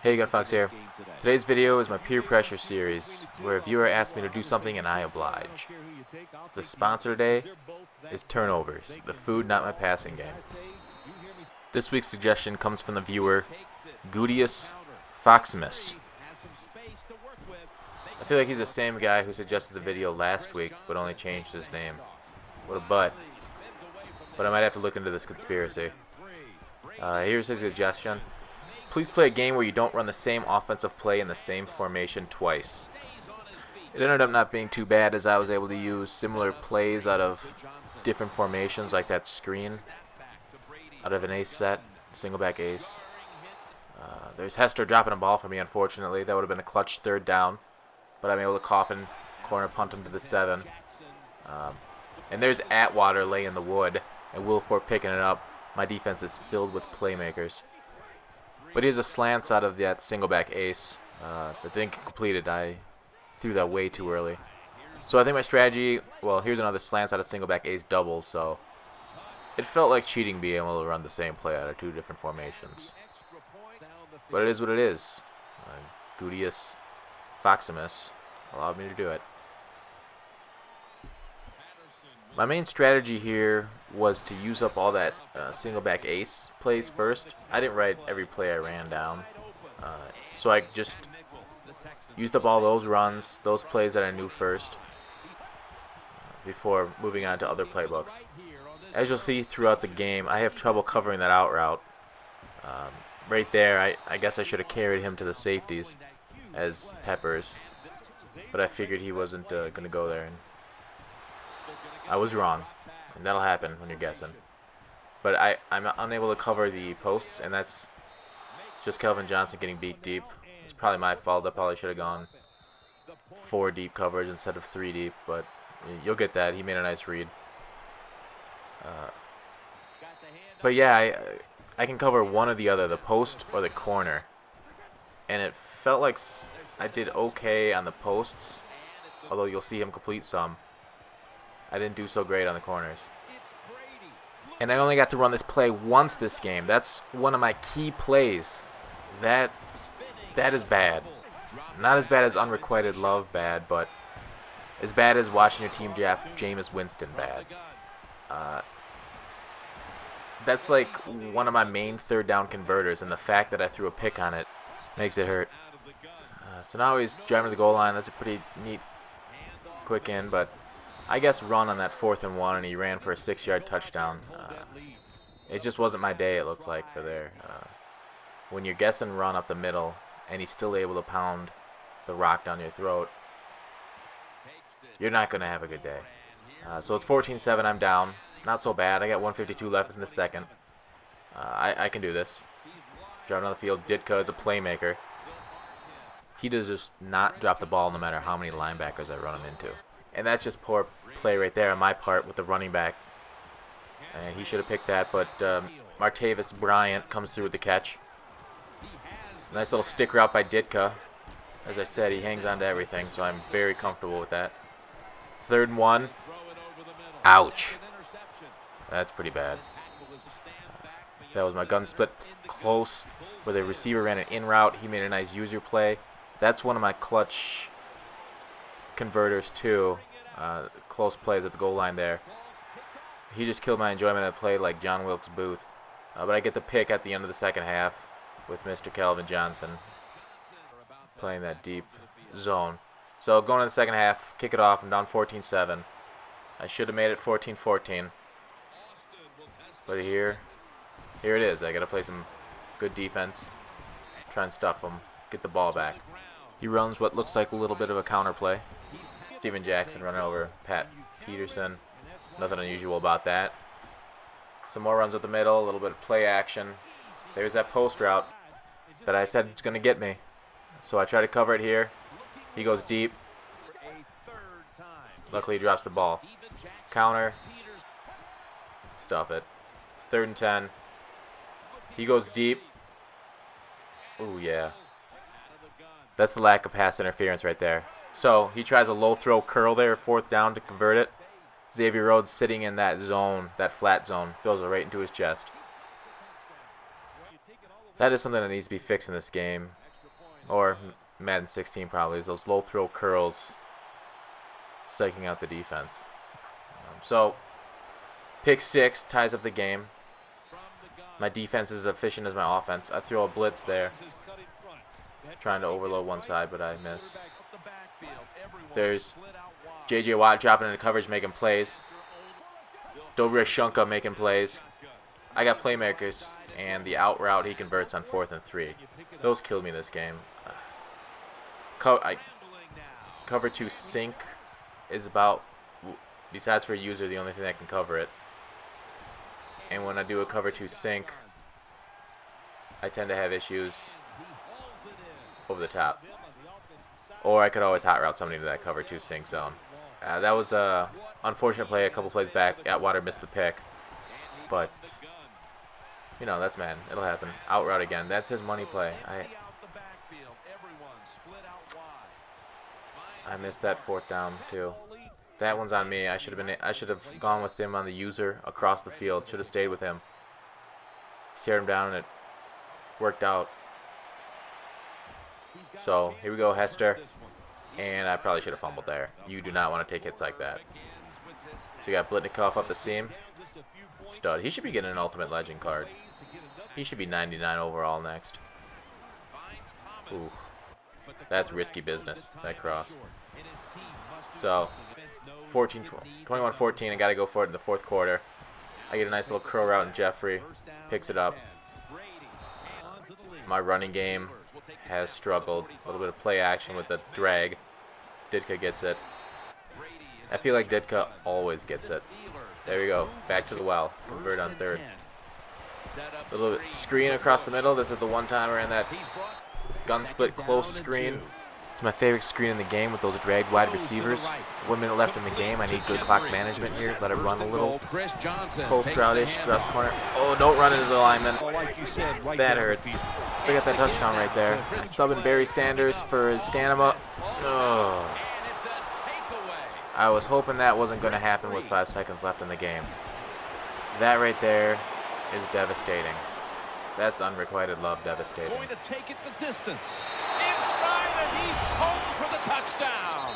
Hey, Gun Fox here. Today's video is my peer pressure series, where a viewer asked me to do something and I oblige. The sponsor today is turnovers, the food, not my passing game. This week's suggestion comes from the viewer, Gudius Foximus. I feel like he's the same guy who suggested the video last week, but only changed his name. What a butt. But I might have to look into this conspiracy. Here's his suggestion. Please play a game where you don't run the same offensive play in the same formation twice. It ended up not being too bad, as I was able to use similar plays out of different formations, like that screen out of an ace set, single back ace. There's Hester dropping a ball for me, unfortunately. That would have been a clutch third down, but I'm able to coffin corner punt him to the 7. And there's Atwater laying the wood, and Wilford picking it up. My defense is filled with playmakers. But here's a slants out of that single back ace that didn't get completed. I threw that way too early. So I think my strategy, well, here's another slants out of single back ace doubles. So it felt like cheating being able to run the same play out of two different formations. But it is what it is. Gudius Foximus allowed me to do it. My main strategy here was to use up all that single back ace plays first. I didn't write every play I ran down. So I just used up all those runs, those plays that I knew first, before moving on to other playbooks. As you'll see throughout the game, I have trouble covering that out route. Right there, I guess I should have carried him to the safeties as Peppers, but I figured he wasn't going to go there. And I was wrong, and that'll happen when you're guessing. But I'm unable to cover the posts, and that's just Kelvin Johnson getting beat deep. It's probably my fault. I probably should have gone 4 deep coverage instead of 3 deep, but you'll get that. He made a nice read. But yeah, I can cover one or the other, the post or the corner. And it felt like I did okay on the posts, although you'll see him complete some. I didn't do so great on the corners. And I only got to run this play once this game. That's one of my key plays. That is bad. Not as bad as unrequited love bad, but as bad as watching your team draft Jameis Winston bad. That's like one of my main third down converters, and the fact that I threw a pick on it makes it hurt. So now he's driving to the goal line. That's a pretty neat quick in, but I guess run on that 4th and 1, and he ran for a 6-yard touchdown. It just wasn't my day, it looks like, for there. When you're guessing run up the middle, and he's still able to pound the rock down your throat, you're not going to have a good day. So it's 14-7, I'm down. Not so bad. I got 152 left in the second. I can do this. Driving on the field, Ditka is a playmaker. He does just not drop the ball no matter how many linebackers I run him into. And that's just poor play right there on my part with the running back. He should have picked that, but Martavis Bryant comes through with the catch. Nice little sticker out by Ditka. As I said, he hangs on to everything, so I'm very comfortable with that. 3rd and 1. Ouch. That's pretty bad. That was my gun split close, where the receiver ran an in route. He made a nice user play. That's one of my clutch converters too. Close plays at the goal line there. He just killed my enjoyment of play like John Wilkes Booth. But I get the pick at the end of the second half with Mr. Kelvin Johnson playing that deep zone. So going into the second half, kick it off. I'm down 14-7. I should have made it 14-14. But here it is. I got to play some good defense, try and stuff him, get the ball back. He runs what looks like a little bit of a counter play. Steven Jackson running over Pat Peterson. Nothing unusual about that. Some more runs up the middle, a little bit of play action. There's that post route that I said it's going to get me. So I try to cover it here. He goes deep. Luckily he drops the ball. Counter. Stuff it. 3rd and 10. He goes deep. Ooh, yeah. That's the lack of pass interference right there. So he tries a low throw curl there, 4th down to convert it. Xavier Rhodes sitting in that zone, that flat zone, throws it right into his chest. That is something that needs to be fixed in this game, or Madden 16 probably, is those low throw curls psyching out the defense. So, pick 6 ties up the game. My defense is as efficient as my offense. I throw a blitz there, trying to overload one side, but I miss. There's J.J. Watt dropping into coverage, making plays. Dobria Shunka making plays. I got playmakers, and the out route he converts on 4th and 3. Those killed me this game. Cover 2 sink is about, besides for a user, the only thing that can cover it. And when I do a cover 2 sink, I tend to have issues over the top. Or I could always hot route somebody to that cover 2 sink zone. That was a unfortunate play a couple plays back. Atwater missed the pick. But, you know, that's Madden. It'll happen. Out route again. That's his money play. I missed that 4th down too. That one's on me. I should have gone with him on the user across the field. Should have stayed with him. Stared him down and it worked out. So here we go, Hester. And I probably should have fumbled there. You do not want to take hits like that. So you got Blitnikoff up the seam. Stud. He should be getting an Ultimate Legend card. He should be 99 overall next. Ooh. That's risky business, that cross. So, 21-14, I got to go for it in the 4th quarter. I get a nice little curl route and Jeffrey picks it up. My running game has struggled. A little bit of play action with the drag. Ditka gets it. I feel like Ditka always gets it. There we go. Back to the well. Convert on 3rd. A little bit screen across the middle. This is the one-timer in that gun split close screen. It's my favorite screen in the game with those dragged wide receivers. 1 minute left in the game. I need good clock management here. Let it run a little. Post route-ish, cross corner. Oh, don't run into the lineman. That hurts. We got that touchdown right there. Subbing Barry Sanders for his stamina. Oh. I was hoping that wasn't going to happen with 5 seconds left in the game. That right there is devastating. That's unrequited love, devastating. Going to take it the distance. In stride, and he's home for the touchdown.